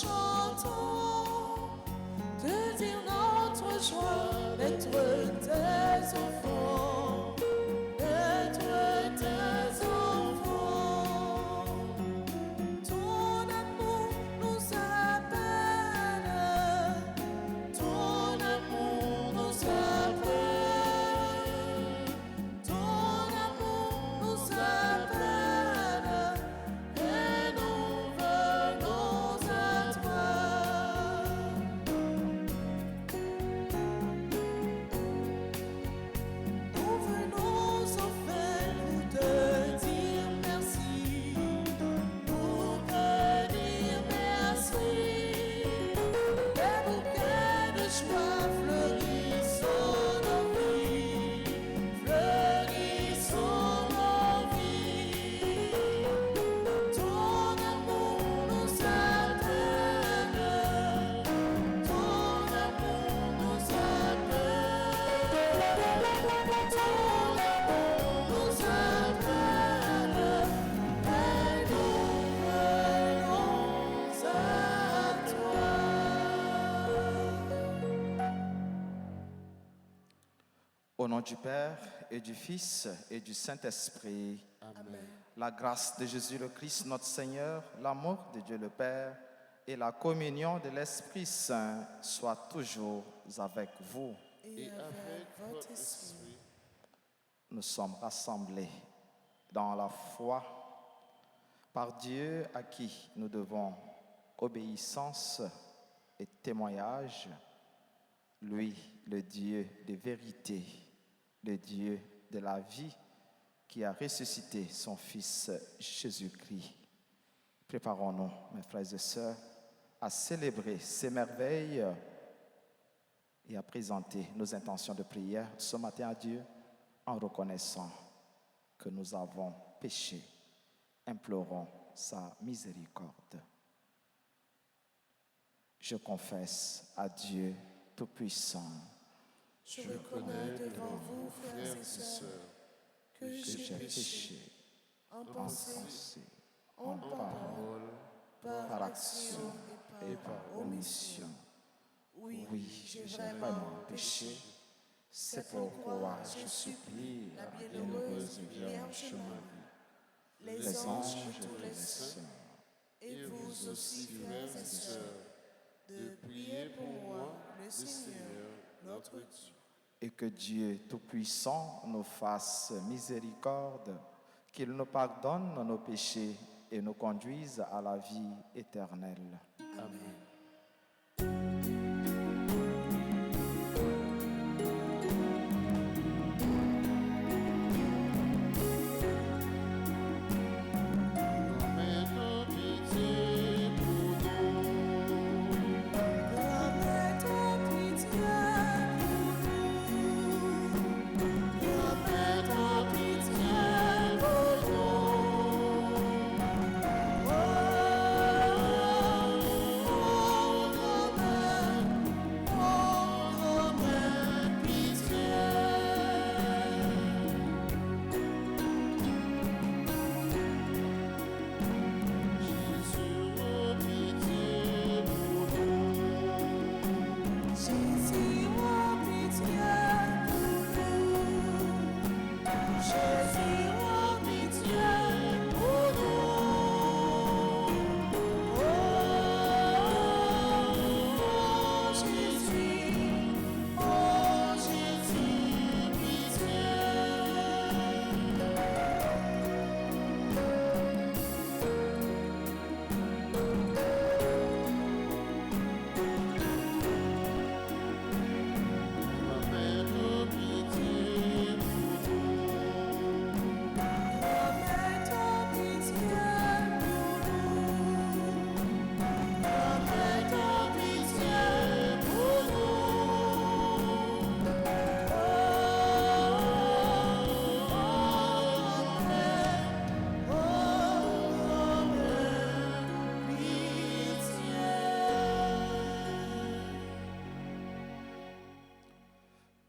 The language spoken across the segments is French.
chantons, de dire notre joie d'être tes enfants, d'être tes enfants. Ton amour nous appelle, ton amour nous appelle, ton amour nous appelle, et nous venons à toi. Nous venons enfin pour te dire merci, pour te dire merci. Les bouquets de joie fleurissent en nos vies, fleurissent en nos vies. Ton amour nous appelle, ton amour nous appelle, ton amour nous appelle, et nous venons à toi. Au nom du Père et du Fils et du Saint-Esprit, Amen. la grâce de Jésus le Christ, notre Seigneur, l'amour de Dieu le Père et la communion de l'Esprit Saint soient toujours avec vous. Et avec votre esprit. Nous sommes rassemblés dans la foi par Dieu à qui nous devons obéissance et témoignage, lui, le Dieu de vérité, le Dieu de la vie, qui a ressuscité son Fils Jésus-Christ. Préparons-nous, mes frères et sœurs, à célébrer ces merveilles et à présenter nos intentions de prière ce matin à Dieu en reconnaissant que nous avons péché. Implorons sa miséricorde. Je confesse à Dieu Tout-Puissant Je reconnais devant vous, frères et sœurs, que j'ai péché en pensée, en parole, par action et par omission. Oui, j'ai vraiment péché. C'est pourquoi je supplie la bienheureuse Vierge Marie, les anges et tous les saints, et vous aussi, frères et sœurs, de prier pour moi, le Seigneur, notre Dieu. et que Dieu Tout-Puissant nous fasse miséricorde, qu'il nous pardonne nos péchés et nous conduise à la vie éternelle. Amen.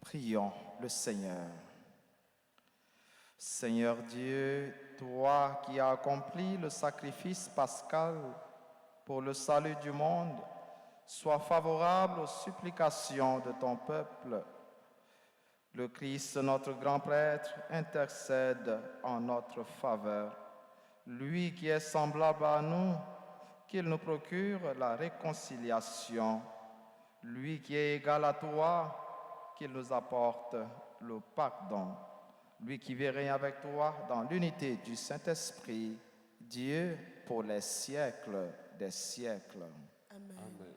Prions le Seigneur. Seigneur Dieu, toi qui as accompli le sacrifice pascal pour le salut du monde, sois favorable aux supplications de ton peuple. Le Christ, notre grand prêtre, intercède en notre faveur. Lui qui est semblable à nous, qu'il nous procure la réconciliation. Lui qui est égal à toi, qu'il nous apporte le pardon. Lui qui vit régner avec toi dans l'unité du Saint-Esprit, Dieu pour les siècles des siècles. Amen. Amen.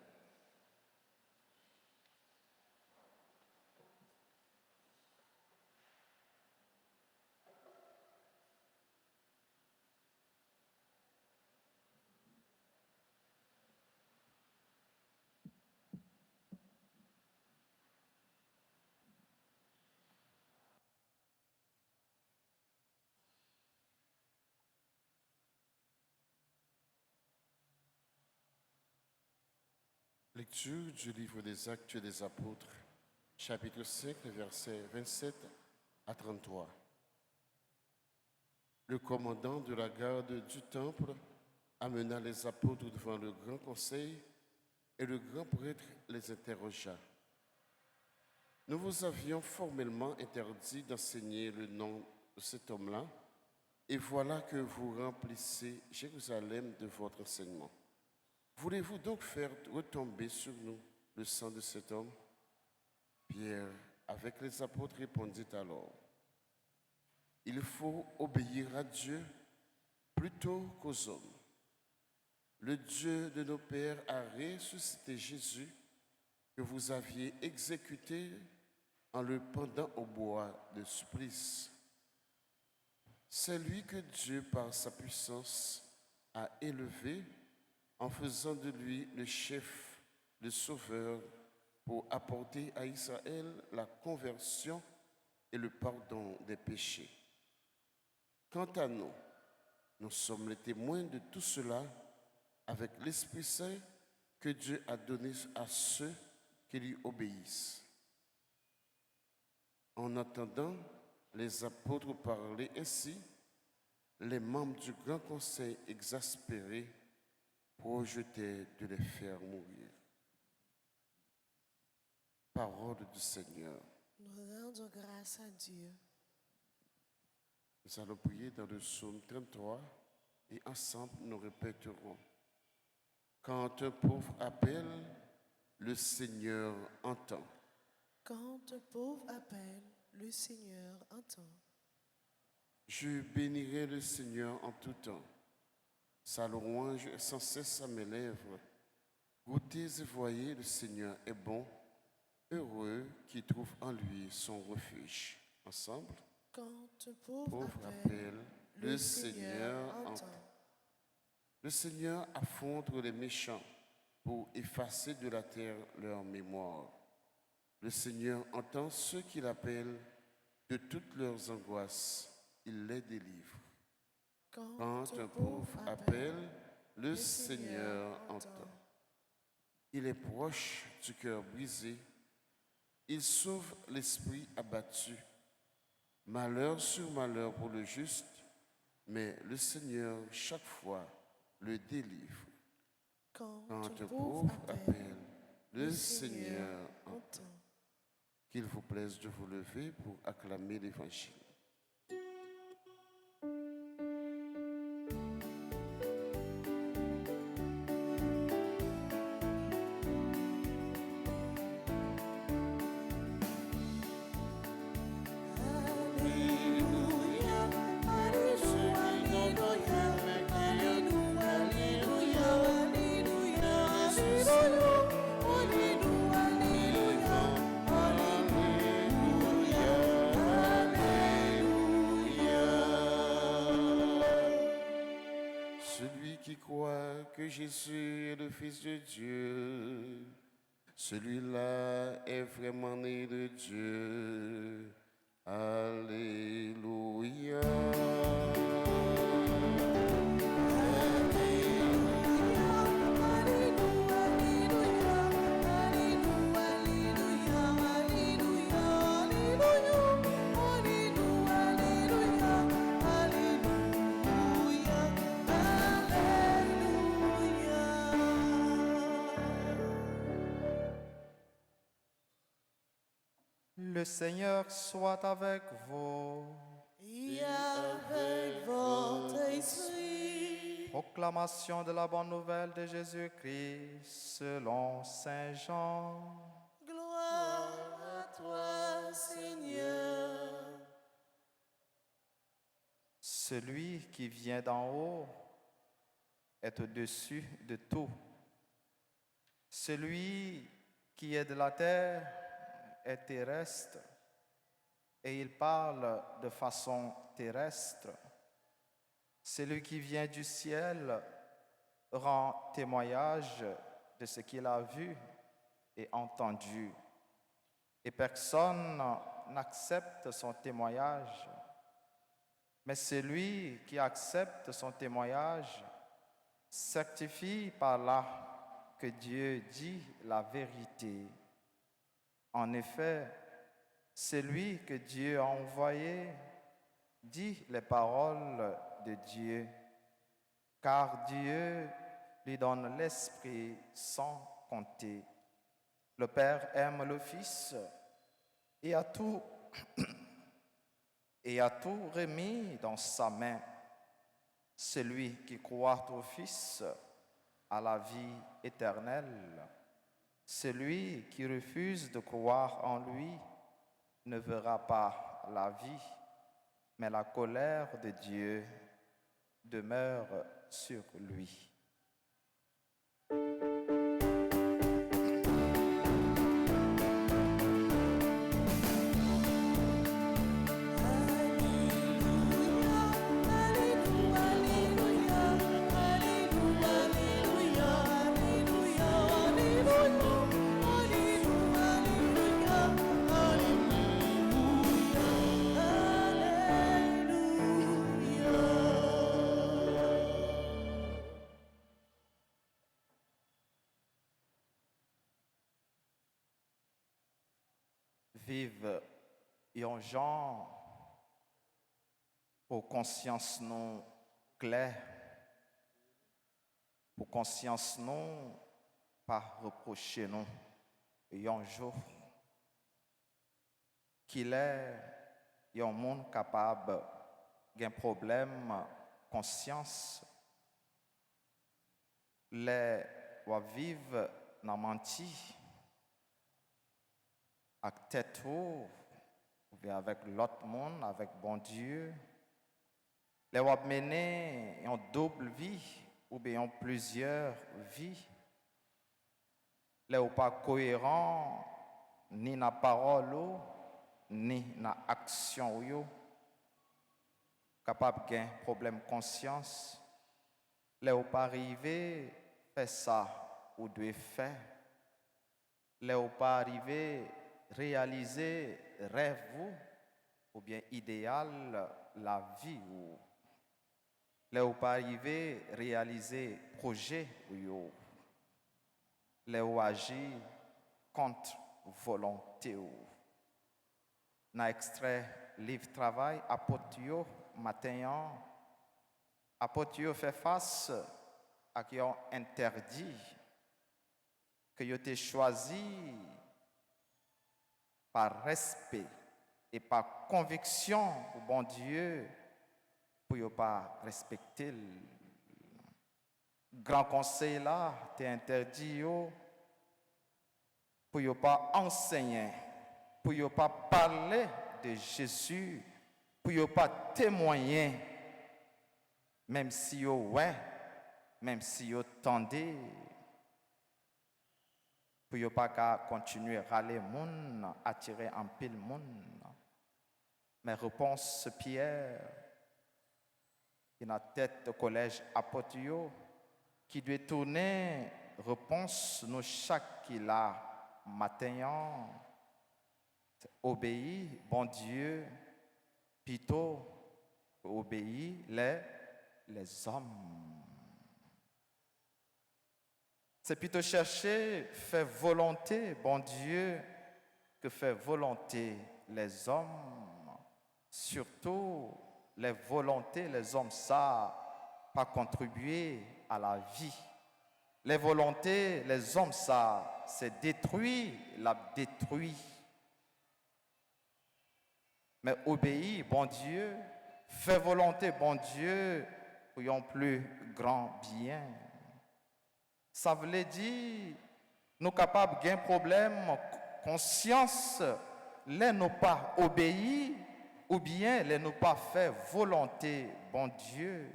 Lecture du livre des Actes des Apôtres, chapitre 5, versets 27 à 33. Le commandant de la garde du temple amena les apôtres devant le grand conseil et le grand prêtre les interrogea. Nous vous avions formellement interdit d'enseigner le nom de cet homme-là, et voilà que vous remplissez Jérusalem de votre enseignement. Voulez-vous donc faire retomber sur nous le sang de cet homme? Pierre, avec les apôtres, répondit alors, il faut obéir à Dieu plutôt qu'aux hommes. Le Dieu de nos pères a ressuscité Jésus que vous aviez exécuté en le pendant au bois de supplice. C'est lui que Dieu, par sa puissance, a élevé en faisant de lui le chef, le sauveur, pour apporter à Israël la conversion et le pardon des péchés. Quant à nous, nous sommes les témoins de tout cela avec l'Esprit Saint que Dieu a donné à ceux qui lui obéissent. En entendant les apôtres parler ainsi, les membres du grand conseil exaspérés projetaient de les faire mourir. Parole du Seigneur. Nous rendons grâce à Dieu. Nous allons prier dans le psaume 33 et ensemble nous répéterons. Quand un pauvre appelle, le Seigneur entend. Quand un pauvre appelle, le Seigneur entend. Je bénirai le Seigneur en tout temps. Sa louange est sans cesse à mes lèvres. Goûtez et voyez, le Seigneur est bon. Heureux qui trouve en lui son refuge. Ensemble. Quand un pauvre appelle, appelle, le Seigneur entend. Le Seigneur affronte les méchants pour effacer de la terre leur mémoire. Le Seigneur entend ceux qui l'appellent de toutes leurs angoisses. Il les délivre. Quand un pauvre appelle, le Seigneur entend. Il est proche du cœur brisé. Il sauve l'esprit abattu. Malheur sur malheur pour le juste, mais le Seigneur, chaque fois, le délivre. Quand un pauvre appelle, le Seigneur entend. Qu'il vous plaise de vous lever pour acclamer l'Évangile. Jésus est le Fils de Dieu, celui-là est vraiment né de Dieu. Alléluia. Le Seigneur soit avec vous. Et avec votre esprit. Proclamation de la bonne nouvelle de Jésus-Christ selon Saint Jean. Gloire à toi, Seigneur. Celui qui vient d'en haut est au-dessus de tout. Celui qui est de la terre est terrestre et il parle de façon terrestre. Celui qui vient du ciel rend témoignage de ce qu'il a vu et entendu. Et personne n'accepte son témoignage. Mais celui qui accepte son témoignage certifie par là que Dieu dit la vérité. En effet, celui que Dieu a envoyé dit les paroles de Dieu, car Dieu lui donne l'Esprit sans compter. Le Père aime le Fils et a tout remis dans sa main. Celui qui croit au Fils a la vie éternelle. Celui qui refuse de croire en lui ne verra pas la vie, mais la colère de Dieu demeure sur lui. Vive un gens pour conscience non claire, pour conscience non pas reprocher non, et un jour qu'il est un monde capable d'un problème conscience, les wa vivre dans menti avec tête haute, ou avec l'autre monde, avec bon Dieu. Les wap mener en double vie ou bien en plusieurs vies. Les ou pas cohérent ni na parole ou, ni na action ou. Capable gain problème conscience. Les ou pas arriver faire ça ou doit faire. Les ou pas arriver réaliser rêve ou bien idéal la vie ou les ou pas arriver réaliser projet ou les ou agir contre volonté ou na extrait livre travail apotio matin apotio fait face à qui ont interdit que yo t'ai choisi par respect et par conviction au bon Dieu pour ne pas respecter le grand conseil là, t'es interdit pour ne pas enseigner, pour ne pas parler de Jésus, pour ne pas témoigner, même si même si vous tendez, pour ne pas continuer à râler moun, attirer en pile moun. Mais réponse Pierre, qui a tête de collège apotio, qui doit tourner réponse nous chaque qui l'a matin, obéir, bon Dieu, plutôt obéir les hommes. C'est plutôt chercher, faire volonté, bon Dieu, que faire volonté les hommes. Surtout, les volontés, les hommes, ça, pas contribuer à la vie. Les volontés, les hommes, ça, c'est détruit, la détruit. mais obéir, bon Dieu, faire volonté, bon Dieu, pour un plus grand bien. Ça veut dire, nous capables d'un problème, conscience, les nous pas obéir, ou bien les nous pas faire volonté, bon Dieu.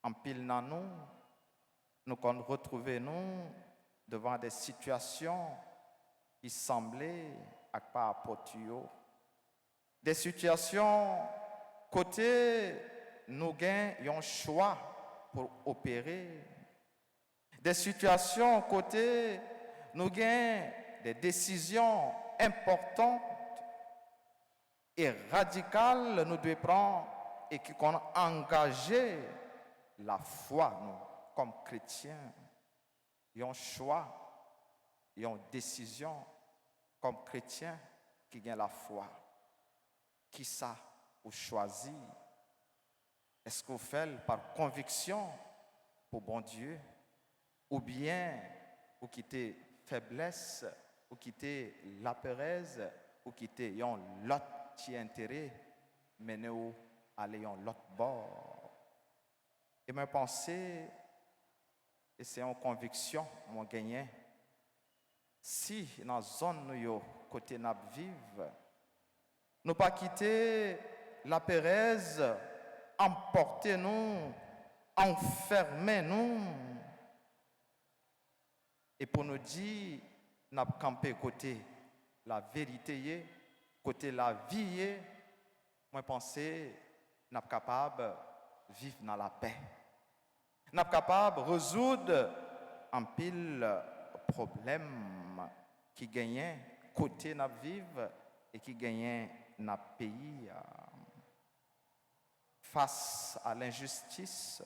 En pile dans nous qu'on retrouver nous devant des situations qui semblaient à pas apporter. Des situations côté nous gagnons un choix pour opérer. Des situations côté nous gagnons des décisions importantes et radicales nous devons prendre et qui ont engagé la foi nous comme chrétiens. Il y a un choix, il y a une décision comme chrétiens qui gagnent la foi. Qui ça vous choisit? Est-ce que vous faites par conviction pour bon Dieu? Ou bien vous quittez faiblesse, vous quittez la pérèse, vous quittez l'autre intérêt, mais nous allons l'autre bord. Et mes pensées, et c'est en conviction, mon gagnant, si dans la zone où côté nous vivons, nous pas quitter la pérèse, emporter nous, enfermer nous, et pour nous dire, nous avons campé côté la vérité, côté la vie, moi penser, nous sommes capables de vivre dans la paix. Nous sommes capables de résoudre un pile problème qui gagnent côté nous vivre et qui gagnent notre pays. Face à l'injustice,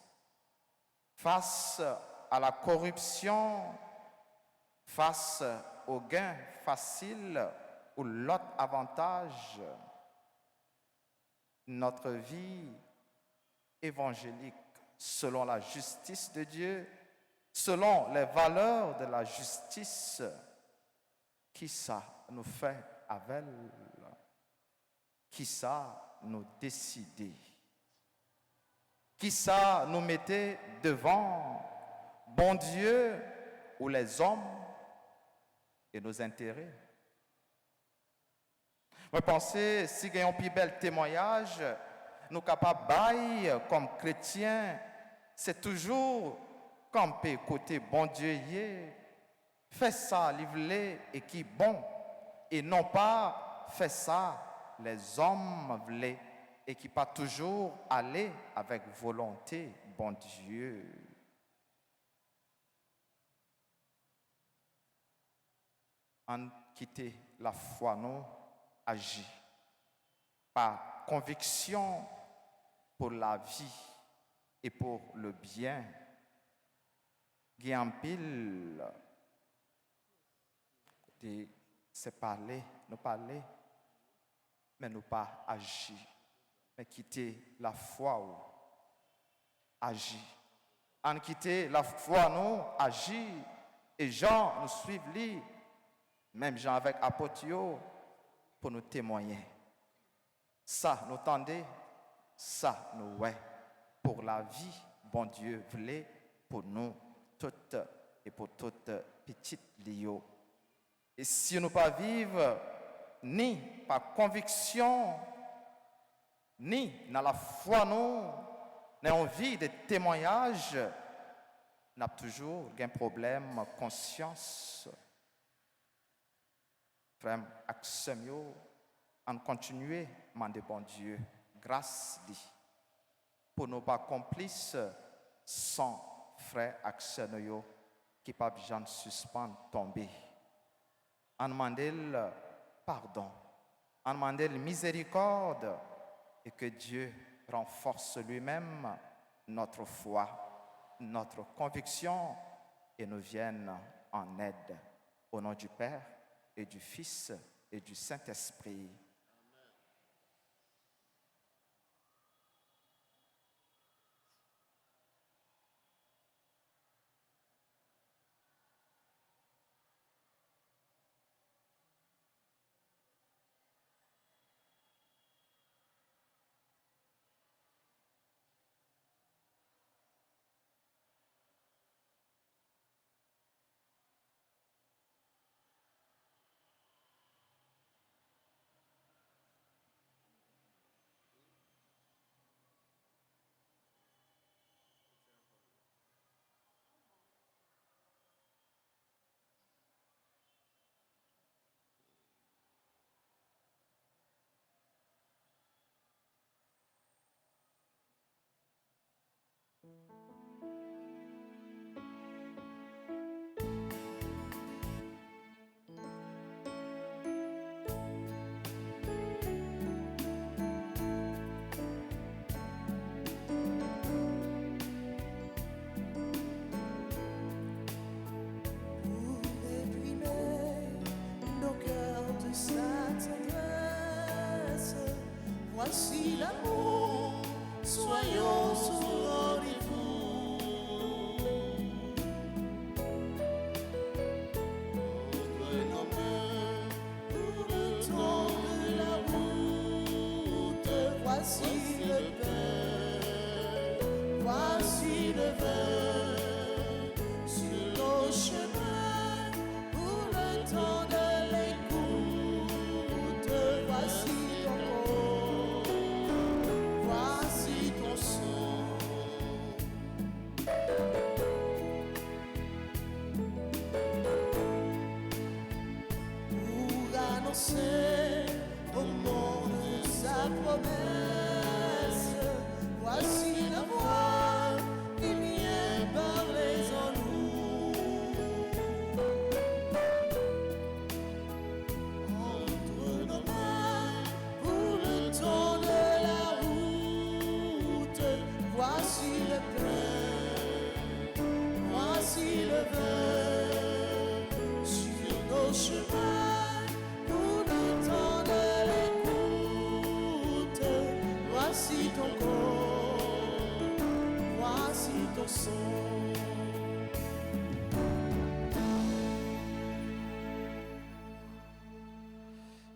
face à la corruption, face aux gains faciles ou l'autre avantage, notre vie évangélique selon la justice de Dieu, selon les valeurs de la justice, qui ça nous fait avec, qui ça nous décider, qui ça nous mettait devant, bon Dieu ou les hommes et nos intérêts. Je pense que si nous avons un plus bel témoignage, nous sommes capables de comme chrétiens, c'est toujours camper côté bon Dieu, fait ça, livrer et qui bon, et non pas fait ça, les hommes voulaient et qui pas toujours aller avec volonté, bon Dieu. En quitter la foi, nous agit par conviction pour la vie et pour le bien. Guillaume Pile, c'est parler, nous parler, mais nous pas agir. Mais quitter la foi ou agir. En quitter la foi, nous agir. Et Jean nous suivent lui, même Jean avec Apotio, pour nous témoigner. Ça, nous tendez, ça, nous ouais. Pour la vie, bon Dieu voulait pour nous toutes et pour toutes petites lios. Et si nous pas vivre ni par conviction, ni dans la foi, nous, n'avons envie de témoignage, n'a toujours un problème conscience. Frère, accès en continuer, demander bon Dieu, grâce dit, pour nos pas complices, sans frère accès qui pas besoin de suspendre, tomber. En demander le pardon, en demander la miséricorde, et que Dieu renforce lui-même notre foi, notre conviction, et nous vienne en aide. Au nom du Père, et du Fils, et du Saint-Esprit. pensée au nom de sa promesse. Voici la voix qui vient parler en nous. Entre nos mains pour le temps de la route, voici le pain, voici le vin sur nos chemins pour le temps de l'écoute. Voici ton corps, voici ton sang.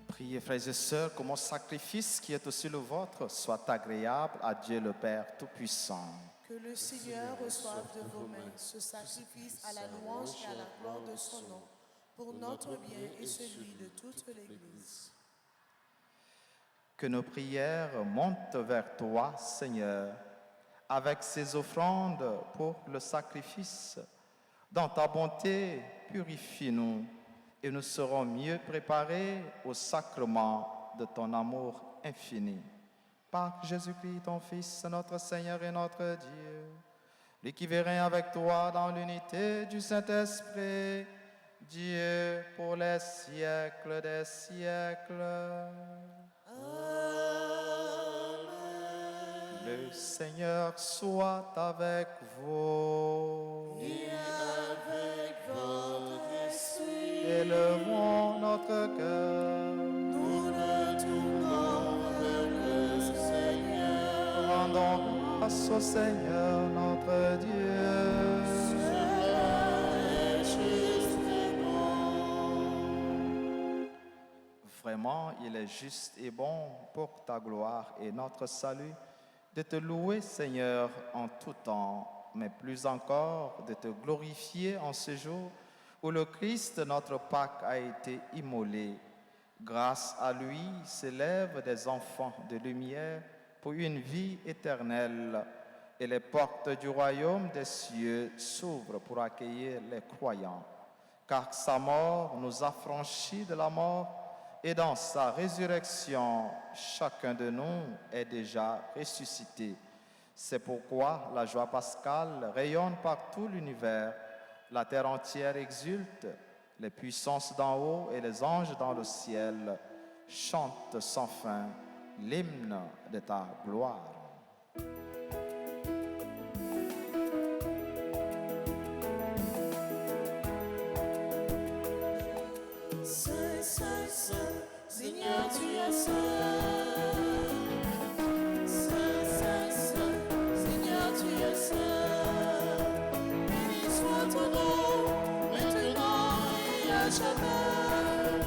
Priez, frères et sœurs, que mon sacrifice qui est aussi le vôtre soit agréable à Dieu le Père Tout-Puissant. Que le Seigneur reçoive de vos mains ce sacrifice à la louange et à la gloire de son nom, pour notre bien et celui de toute l'Église. Que nos prières montent vers toi, Seigneur, avec ces offrandes pour le sacrifice. Dans ta bonté, purifie-nous et nous serons mieux préparés au sacrement de ton amour infini. Par Jésus-Christ, ton Fils, notre Seigneur et notre Dieu, lui qui vit règne avec toi dans l'unité du Saint-Esprit, Dieu pour les siècles des siècles. Le Seigneur soit avec vous. Et avec votre esprit, Élevons notre cœur. nous nous tournons vers le Seigneur. Rendons grâce au Seigneur notre Dieu. Cela est juste et bon. Vraiment, il est juste et bon pour ta gloire et notre salut de te louer, Seigneur, en tout temps, mais plus encore de te glorifier en ce jour où le Christ, notre Pâque, a été immolé. Grâce à lui s'élèvent des enfants de lumière pour une vie éternelle, et les portes du royaume des cieux s'ouvrent pour accueillir les croyants. Car sa mort nous a franchis de la mort, et dans sa résurrection, chacun de nous est déjà ressuscité. C'est pourquoi la joie pascale rayonne par tout l'univers. La terre entière exulte, les puissances d'en haut et les anges dans le ciel chantent sans fin l'hymne de ta gloire. Saint, Saint, Saint, Seigneur, tu es saint. Saint, Saint, Saint, Seigneur, tu es saint. Béni soit ton nom, maintenant et à jamais.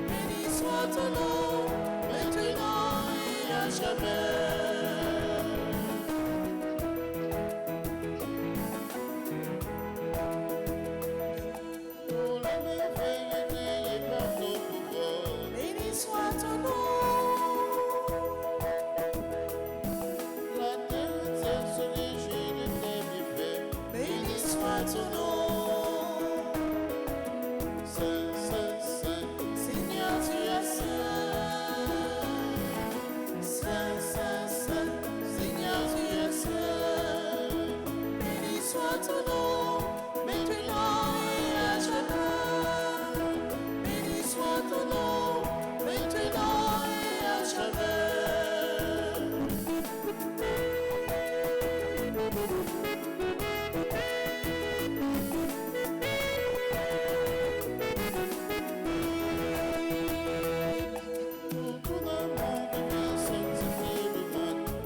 Béni soit ton nom, maintenant et à jamais. Béni soit ton nom. Béni soit ton nom. Seigneur, tu es saint. Saint, Saint, Saint, Seigneur, tu es saint. Béni soit ton nom, maintenant et à jamais. Béni soit ton nom, maintenant et à jamais.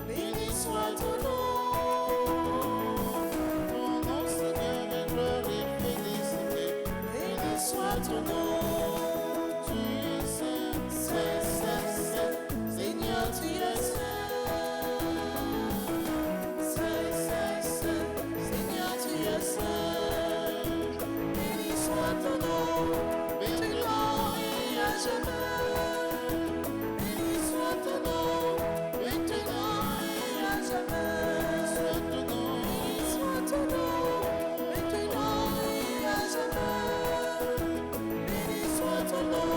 Béni soit ton nom. Béni soit ton nom. Tu es saint, saint, saint, saint. Seigneur, tu es saint. Saint, saint, saint. Seigneur, tu es saint. Béni soit ton nom, maintenant et à jamais. Béni soit ton nom, maintenant et à jamais. Béni soit ton nom, maintenant et à jamais. Béni soit ton nom,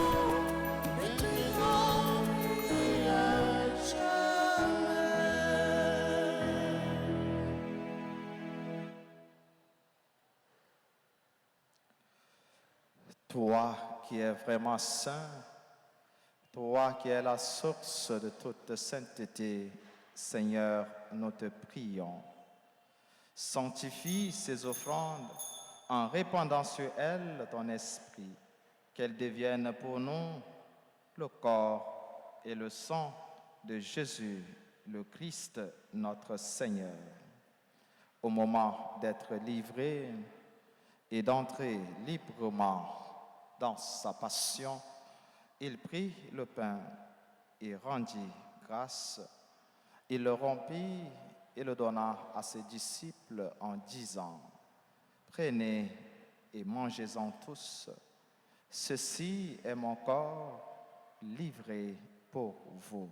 Toi qui es vraiment saint, toi qui es la source de toute sainteté, Seigneur, nous te prions. Sanctifie ces offrandes en répandant sur elles ton esprit, qu'elles deviennent pour nous le corps et le sang de Jésus, le Christ, notre Seigneur. Au moment d'être livré et d'entrer librement dans sa passion, il prit le pain et rendit grâce. Il le rompit et le donna à ses disciples en disant, « Prenez et mangez-en tous. Ceci est mon corps livré pour vous. »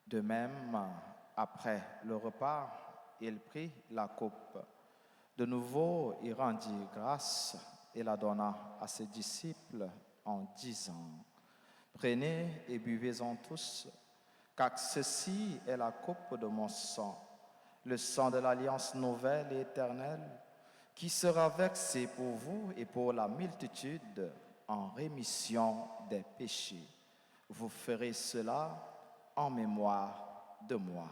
De même, après le repas, il prit la coupe. De nouveau, il rendit grâce et la donna à ses disciples en disant, « Prenez et buvez-en tous, car ceci est la coupe de mon sang, le sang de l'alliance nouvelle et éternelle, qui sera versé pour vous et pour la multitude en rémission des péchés. Vous ferez cela en mémoire de moi. »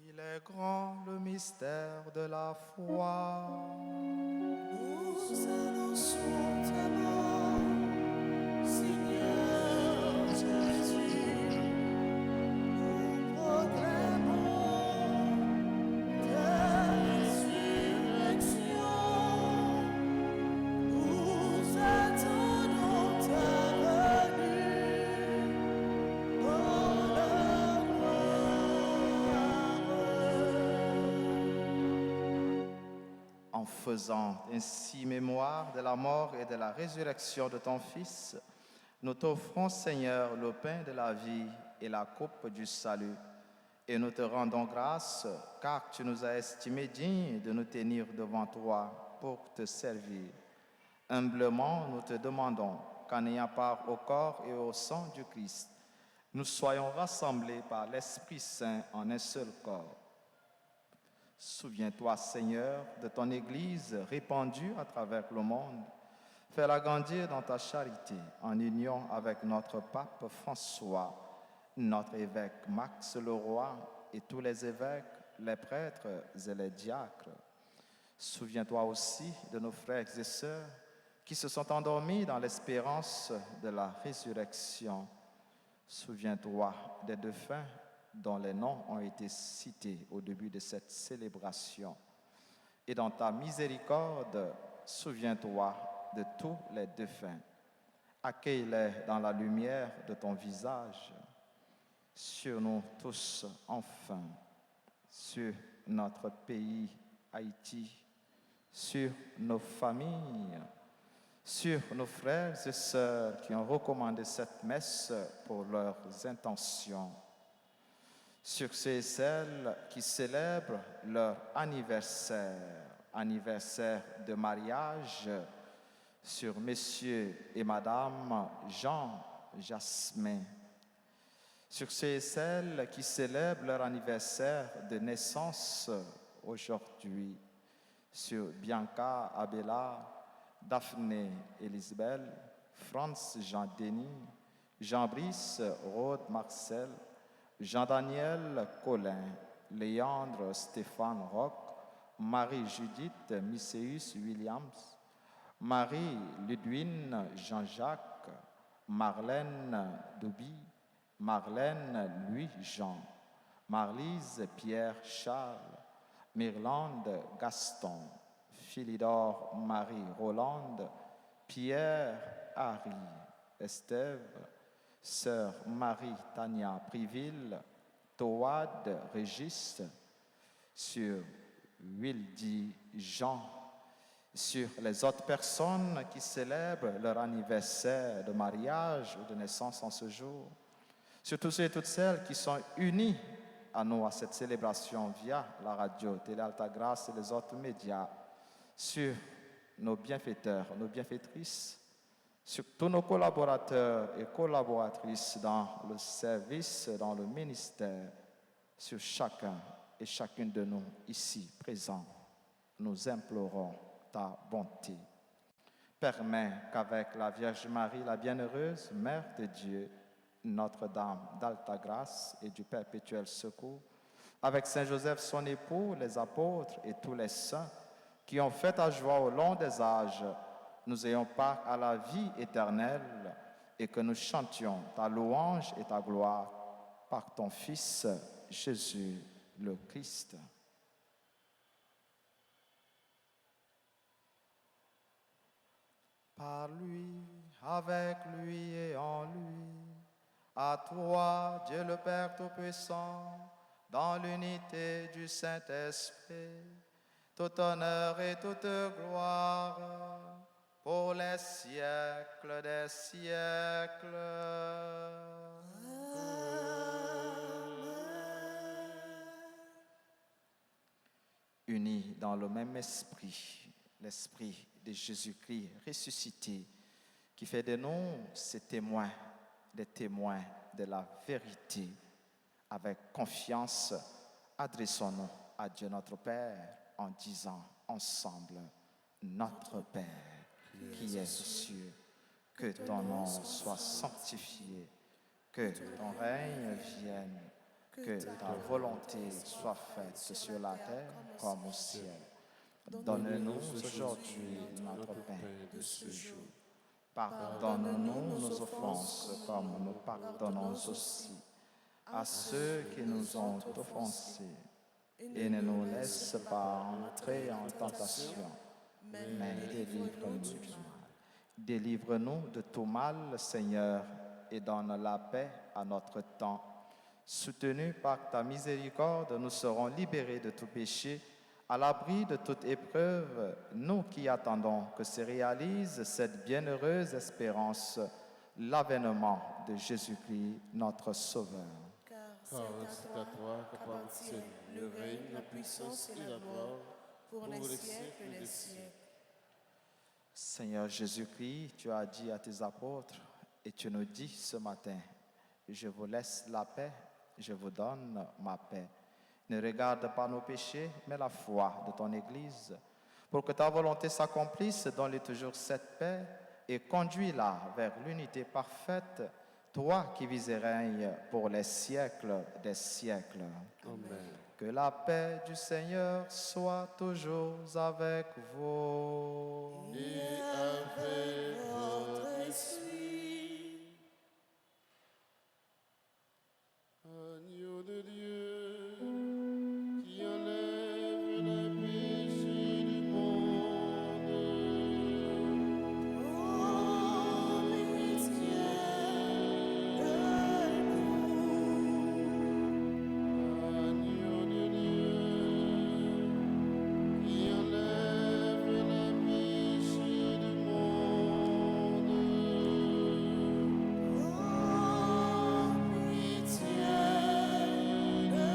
Il est grand le mystère de la foi. Nous annonçons ta mort, Seigneur Jésus. Nous proclamons ta résurrection. Nous attendons ta venue dans la En faisant ainsi mémoire de la mort et de la résurrection de ton Fils, nous t'offrons, Seigneur, le pain de la vie et la coupe du salut. Et nous te rendons grâce, car tu nous as estimés dignes de nous tenir devant toi pour te servir. Humblement, nous te demandons qu'en ayant part au corps et au sang du Christ, nous soyons rassemblés par l'Esprit Saint en un seul corps. Souviens-toi, Seigneur, de ton Église répandue à travers le monde. Fais-la grandir dans ta charité, en union avec notre pape François, notre évêque Max Leroy et tous les évêques, les prêtres et les diacres. Souviens-toi aussi de nos frères et sœurs qui se sont endormis dans l'espérance de la résurrection. Souviens-toi des défunts dont les noms ont été cités au début de cette célébration. Et dans ta miséricorde, souviens-toi de tous les défunts. Accueille-les dans la lumière de ton visage. Sur nous tous, enfin, sur notre pays, Haïti, sur nos familles, sur nos frères et sœurs qui ont recommandé cette messe pour leurs intentions, sur ceux et celles qui célèbrent leur anniversaire de mariage, sur messieurs et madame Jean Jasmin, sur ceux et celles qui célèbrent leur anniversaire de naissance aujourd'hui, sur Bianca Abela, Daphné Elisabeth, Franz Jean-Denis, Jean-Brice Rode Marcel, Jean-Daniel Colin, Léandre Stéphane Roch, Marie-Judith Misséus Williams, Marie-Ludwine Jean-Jacques, Marlène Douby, Marlène Louis-Jean, Marlise Pierre Charles, Myrlande Gaston, Philidor Marie Rolande, Pierre Harry Estève, Sœur Marie Tania Priville, Toad Régis, sur Wildy Jean, sur les autres personnes qui célèbrent leur anniversaire de mariage ou de naissance en ce jour, sur tous ceux et toutes celles qui sont unis à nous à cette célébration via la radio, Télé Alta Grace et les autres médias, sur nos bienfaiteurs, nos bienfaitrices, sur tous nos collaborateurs et collaboratrices dans le service, dans le ministère, sur chacun et chacune de nous ici présents, nous implorons ta bonté. Permets qu'avec la Vierge Marie, la bienheureuse Mère de Dieu, Notre-Dame d'Alta Grâce et du Perpétuel Secours, avec Saint Joseph son époux, les apôtres et tous les saints qui ont fait ta joie au long des âges, nous ayons part à la vie éternelle et que nous chantions ta louange et ta gloire par ton Fils Jésus le Christ. Par lui, avec lui et en lui, à toi, Dieu le Père Tout-Puissant, dans l'unité du Saint-Esprit, tout honneur et toute gloire pour les siècles des siècles. Unis dans le même esprit, l'esprit de Jésus-Christ ressuscité, qui fait de nous ses témoins, des témoins de la vérité. Avec confiance, adressons-nous à Dieu notre Père en disant ensemble, Notre Père, qui es aux cieux, que ton nom soit sanctifié, que ton règne vienne, que ta volonté soit faite sur la terre comme au ciel. Donne-nous aujourd'hui notre pain de ce jour. Pardonne-nous nos offenses comme nous pardonnons aussi à ceux qui nous ont offensés. Et ne nous laisse pas entrer en tentation, mais délivre-nous du mal. Délivre-nous de tout mal, Seigneur, et donne la paix à notre temps. Soutenus par ta miséricorde, nous serons libérés de tout péché, à l'abri de toute épreuve, nous qui attendons que se réalise cette bienheureuse espérance, l'avènement de Jésus-Christ, notre Sauveur. Car c'est à toi qu'appartiennent le règne, la puissance et la gloire pour les siècles des siècles. Seigneur Jésus-Christ, tu as dit à tes apôtres et tu nous dis ce matin, je vous laisse la paix, je vous donne ma paix. Ne regarde pas nos péchés, mais la foi de ton Église, pour que ta volonté s'accomplisse, donne-lui toujours cette paix et conduis-la vers l'unité parfaite, toi qui vis et règnes pour les siècles des siècles. Amen. Que la paix du Seigneur soit toujours avec vous. Et avec votre esprit. Agneau de Dieu, qui enlève les péchés du monde. Oh, pitié de Agneau de Dieu, qui enlève les péchés du monde. nous. Pitié de Agneau de Dieu, qui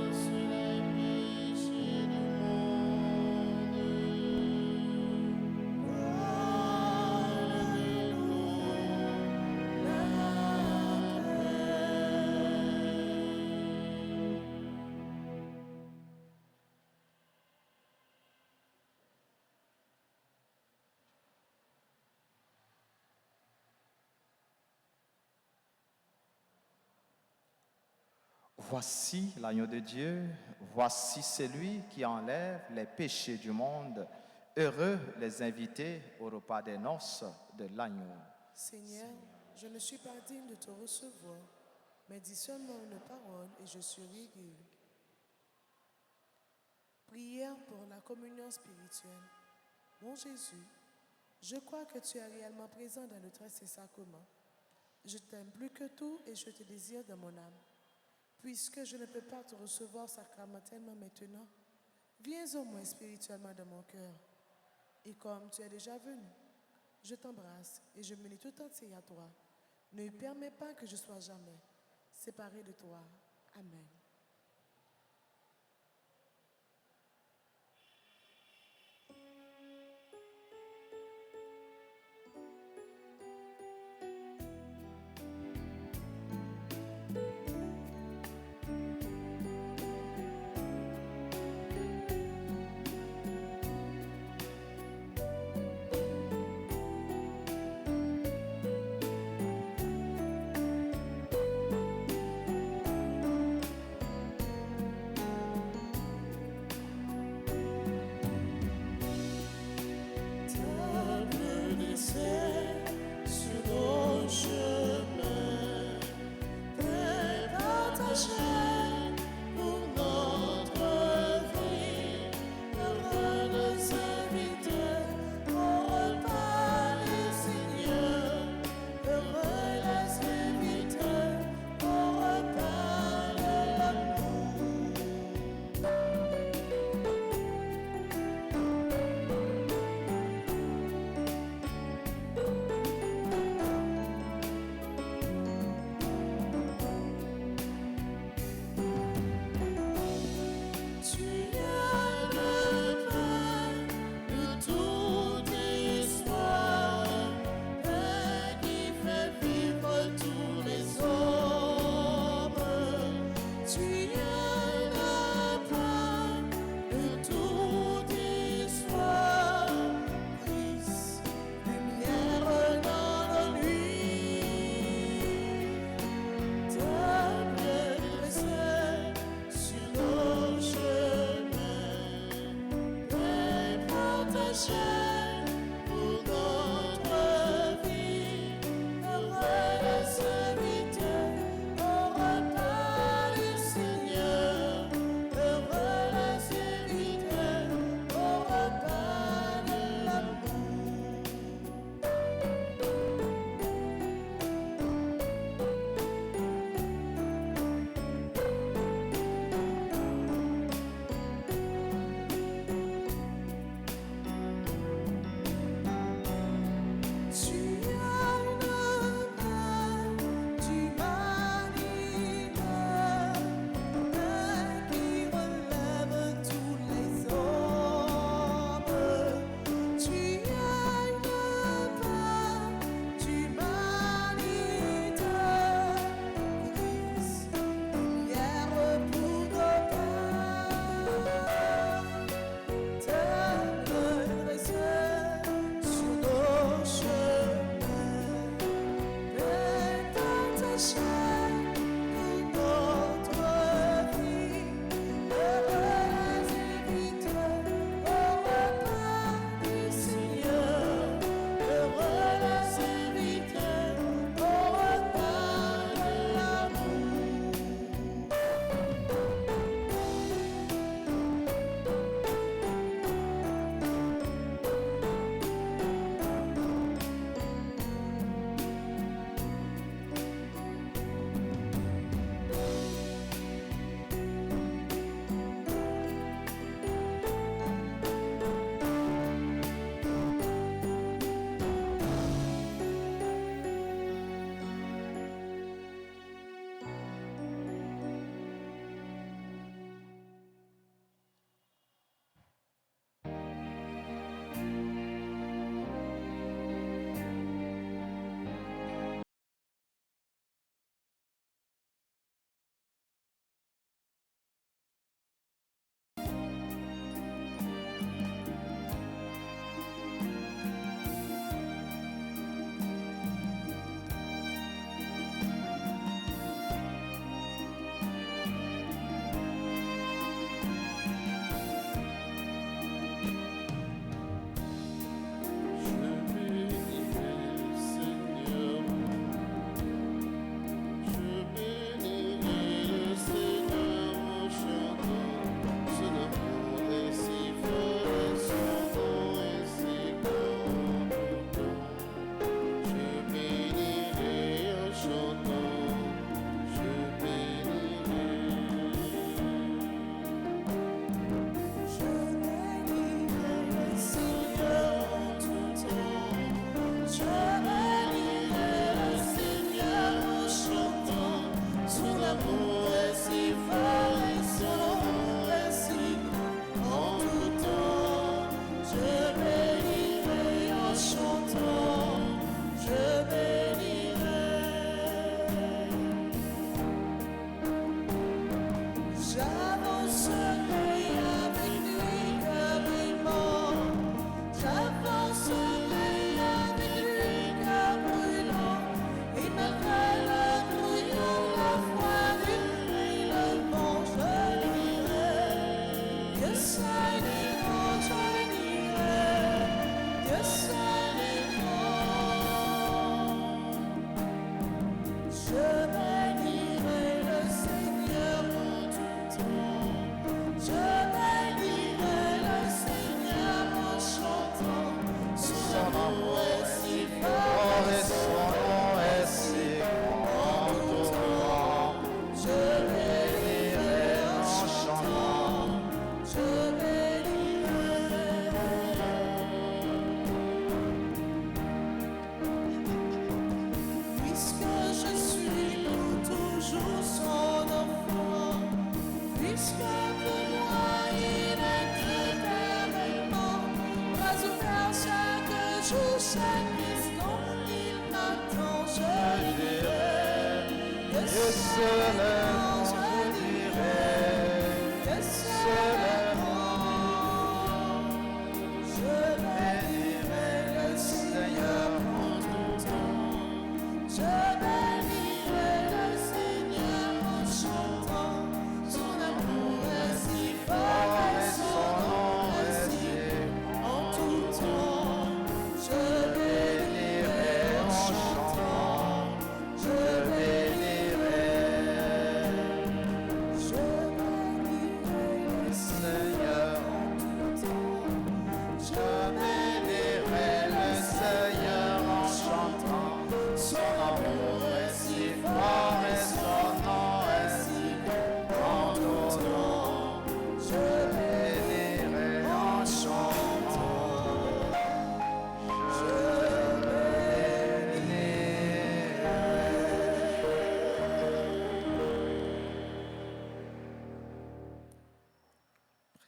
efface les péchés du monde. Voici l'agneau de Dieu, voici celui qui enlève les péchés du monde. Heureux les invités au repas des noces de l'agneau. Seigneur, je ne suis pas digne de te recevoir, mais dis seulement une parole et je serai guéri. Prière pour la communion spirituelle. Mon Jésus, je crois que tu es réellement présent dans le très saint sacrement. Je t'aime plus que tout et je te désire dans mon âme. Puisque je ne peux pas te recevoir sacramentellement maintenant, viens au moins spirituellement dans mon cœur. Et comme tu es déjà venu, je t'embrasse et je me lie tout entier à toi. Ne permets pas que je sois jamais séparé de toi. Amen.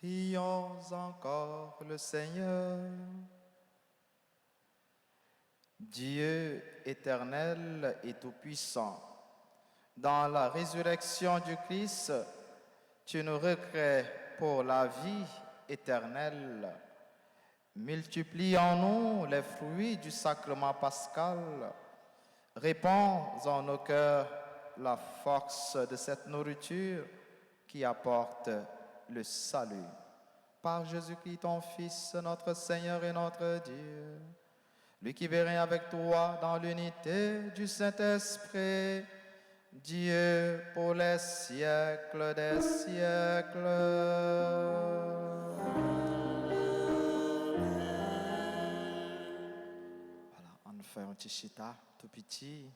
Prions encore le Seigneur. Dieu éternel et tout-puissant, dans la résurrection du Christ, tu nous recrées pour la vie éternelle. Multiplie en nous les fruits du sacrement pascal. Répands en nos cœurs la force de cette nourriture qui apporte le salut. Par Jésus-Christ, ton Fils, notre Seigneur et notre Dieu, lui qui vit règne avec toi dans l'unité du Saint-Esprit, Dieu pour les siècles des siècles. Voilà, on fait un petit chita tout petit.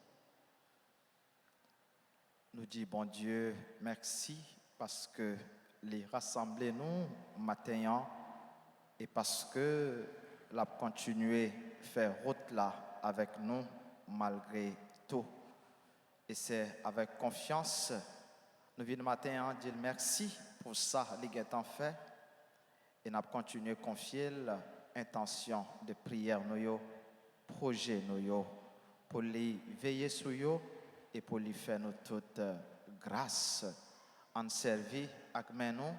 Nous dit bon Dieu, merci parce que les rassembler nous matin et parce que la continuer faire route là avec nous malgré tout. Et c'est avec confiance nous venons matin dire merci pour ça les gens fait et nous continuer confier l'intention de prière nous projet nous pour les veiller sur eux et pour lui faire nous toute grâce en servir avec nous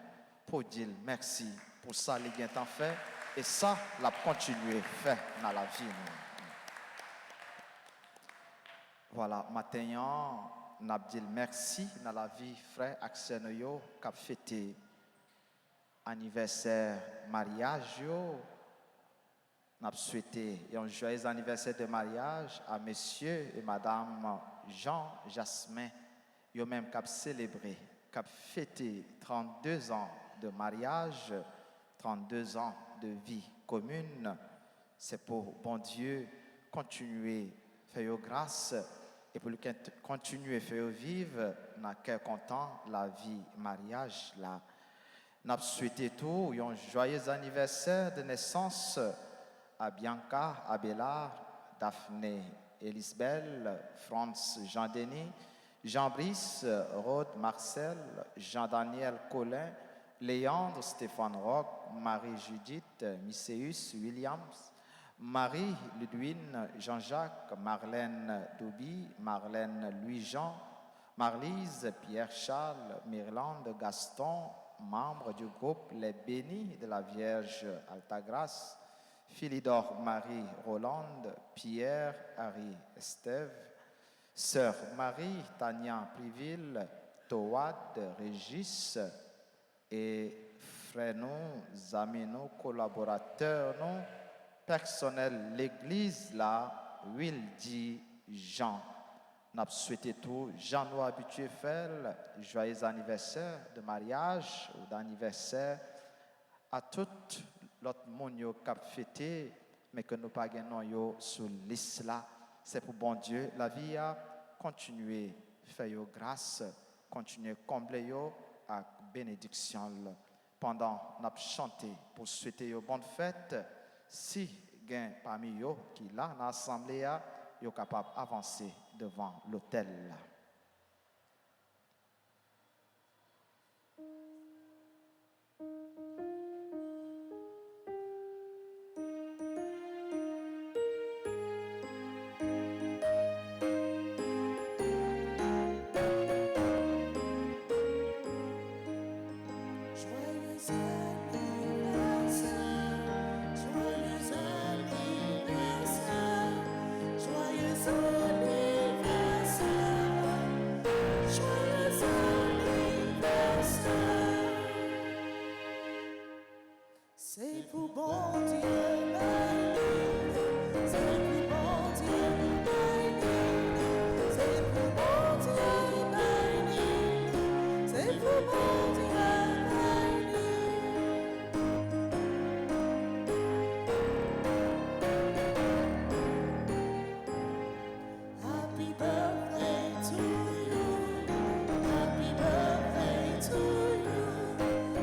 pour dire merci pour ça les gens fait et ça la continuer faire dans la vie nous. Voilà matin n'a dit merci dans la vie frère Axel yo qui a fêté anniversaire mariage yo n'a souhaité un joyeux anniversaire de mariage à monsieur et madame Jean Jasmin yo même qui a célébré qui a fêté 32 ans de mariage 32 ans de vie commune. C'est pour bon Dieu continuer faire grâce et pour lui continuer faire vivre dans quel content la vie mariage là. N'a souhaité tout un joyeux anniversaire de naissance à Bianca, à Bélard, Daphné Elisbeth, Franz Jean-Denis, Jean-Brice, Rode Marcel, Jean-Daniel Collin, Léandre Stéphane Roch, Marie-Judith Misséus Williams, Marie-Ludwine Jean-Jacques, Marlène Douby, Marlène Louis-Jean, Marlise Pierre-Charles, Myrlande Gaston, membre du groupe Les Bénis de la Vierge Altagrace, Philidor Marie Rolande, Pierre Harry Estève, Sœur Marie Tania Priville, Toad Régis et frères nous, amis nous, collaborateurs nous, personnel l'église là, Will dit Jean. Nous souhaitons tout, Jean nous habitué faire joyeux anniversaire de mariage ou d'anniversaire à tout l'autre monde qui a fêté, mais que nous pas gagnons sur liste là. C'est pour bon Dieu, la vie a continué faire grâce, continuer combler avec bénédiction. Pendant nous chanté pour souhaiter une bonne fête, si gain parmi eux qui là dans l'assemblée est capable d'avancer devant l'autel. C'est pour bon Dieu, c'est pour bon Dieu, c'est pour bon Dieu, c'est pour bon Dieu. Happy birthday to you, happy birthday to you,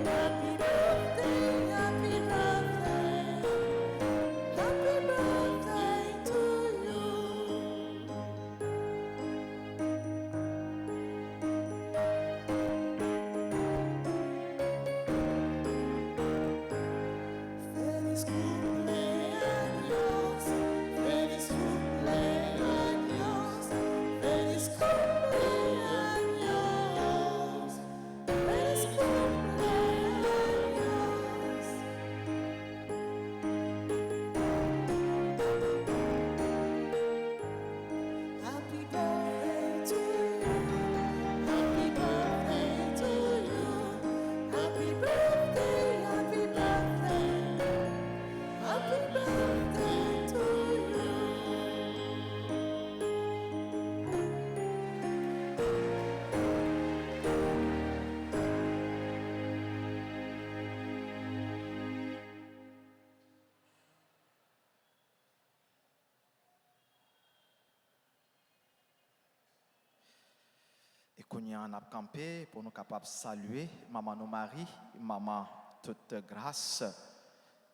happy birthday, happy birthday, happy birthday to you. Feliz cumpleaños, feliz cumpleaños, feliz cumpleaños, feliz cumpleaños. Happy birthday to you, happy birthday to you, happy birthday, happy birthday, happy birthday to you. Et qu'on y a campé pour nous capables de saluer maman nous Marie, maman toute grâce.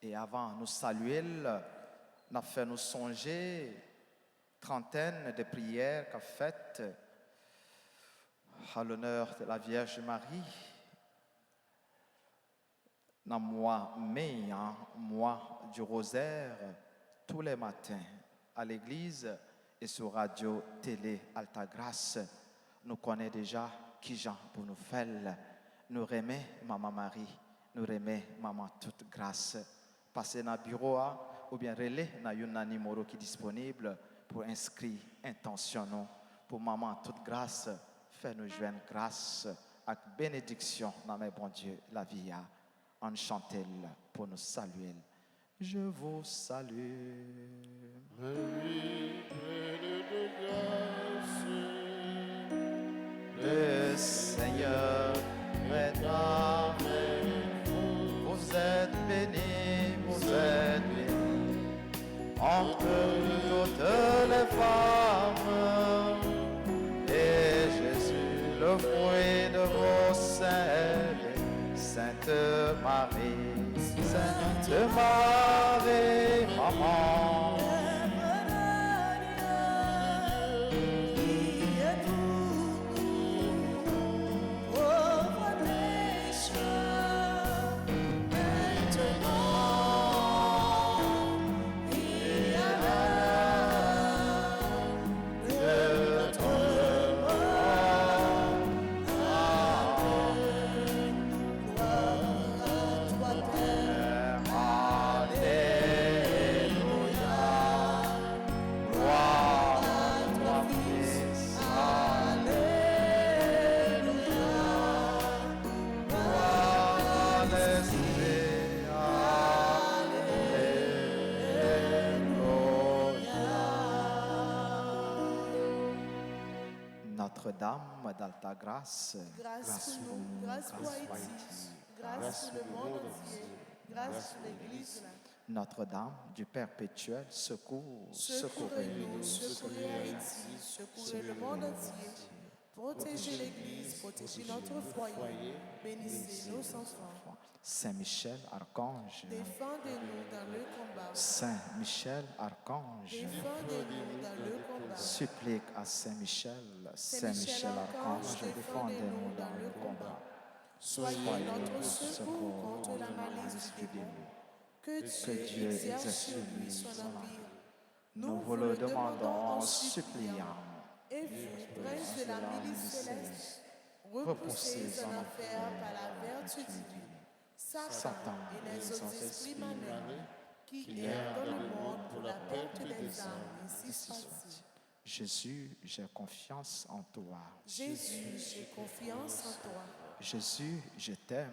Et avant nous saluer, nous fait nous songer trentaine de prières qu'a faites à l'honneur de la Vierge Marie. Dans mois mai, mois du rosaire, tous les matins à l'église et sur radio, télé, Altagrace, nous connaissons déjà qui Jean pour nous faire. Nous remet Maman Marie, nous remet Maman toute grâce. Passez dans le bureau ou bien relais dans un numéro qui est disponible pour inscrire intention pour Maman toute grâce. Fais nous joindre grâce avec bénédiction dans mes bon Dieu la vie. En chantel pour nous saluer. Je vous salue. Marie, pleine de grâce, Le Seigneur est avec vous. Vous êtes bénie, vous êtes bénie. Entre toutes les femmes. Et Jésus, le fruit de vos seins, Sainte Marie, Sainte Marie, maman, Notre-Dame d'Alta Grâce, Grâce pour nous, grâce pour Haïti, grâce pour le monde entier, grâce pour l'Église. Notre-Dame du Perpétuel Secours, Secourez-nous, secourez Haïti, secourez le monde entier. Protégez l'Église, protégez notre foyer, bénissez nos enfants. Saint-Michel Archange, Défendez-nous dans le combat. Saint-Michel Archange, Défendez-nous dans le combat. supplique à Saint-Michel, Saint-Michel Archange, défendez-nous dans le combat. Soyez notre secours contre la malice du démon. Que Dieu exerce sur lui son empire. Nous vous le demandons en suppliant. Et vous, prince de la milice céleste, repoussez en enfer par la vertu divine Satan et les autres esprits malins qui errent dans le monde pour la perte des âmes, ainsi soit-il. Jésus, j'ai confiance en toi. Jésus, j'ai confiance en toi. Jésus, je t'aime.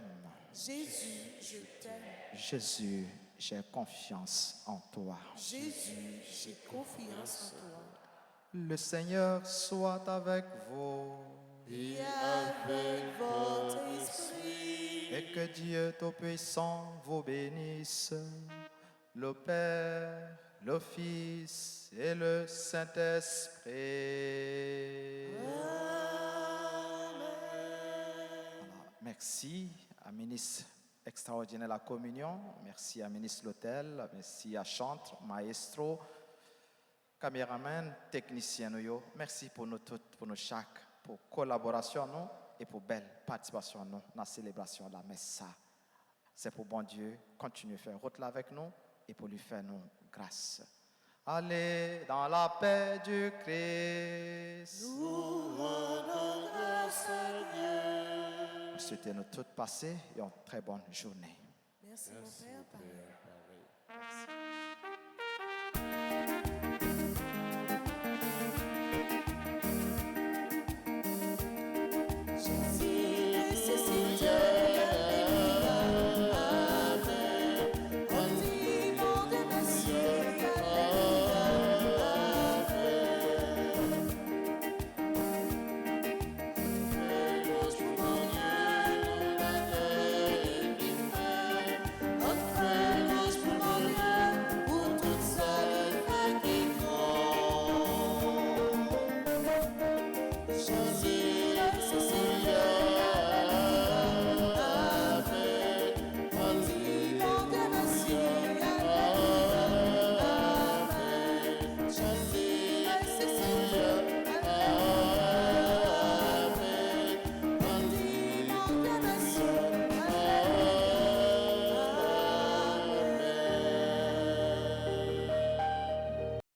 Jésus, je t'aime. Jésus, j'ai confiance en toi. Jésus, j'ai confiance en toi. Le Seigneur soit avec vous. Et avec votre esprit. Et que Dieu Tout-Puissant vous bénisse, le Père, le Fils et le Saint-Esprit. Merci à ministre extraordinaire de la communion, merci à ministre l'hôtel, merci à chantre, maestro, caméraman, technicien nous, merci pour nous toutes, pour nous chaque, pour collaboration nous et pour belle participation nous dans la célébration de la messe. C'est pour bon Dieu, continuer à faire route là avec nous et pour lui faire nous grâce. Allez dans la paix du Christ. Nous rendons grâce à Dieu. Souhaitez nous toutes passer et une très bonne journée. Merci mon Père. Pareil.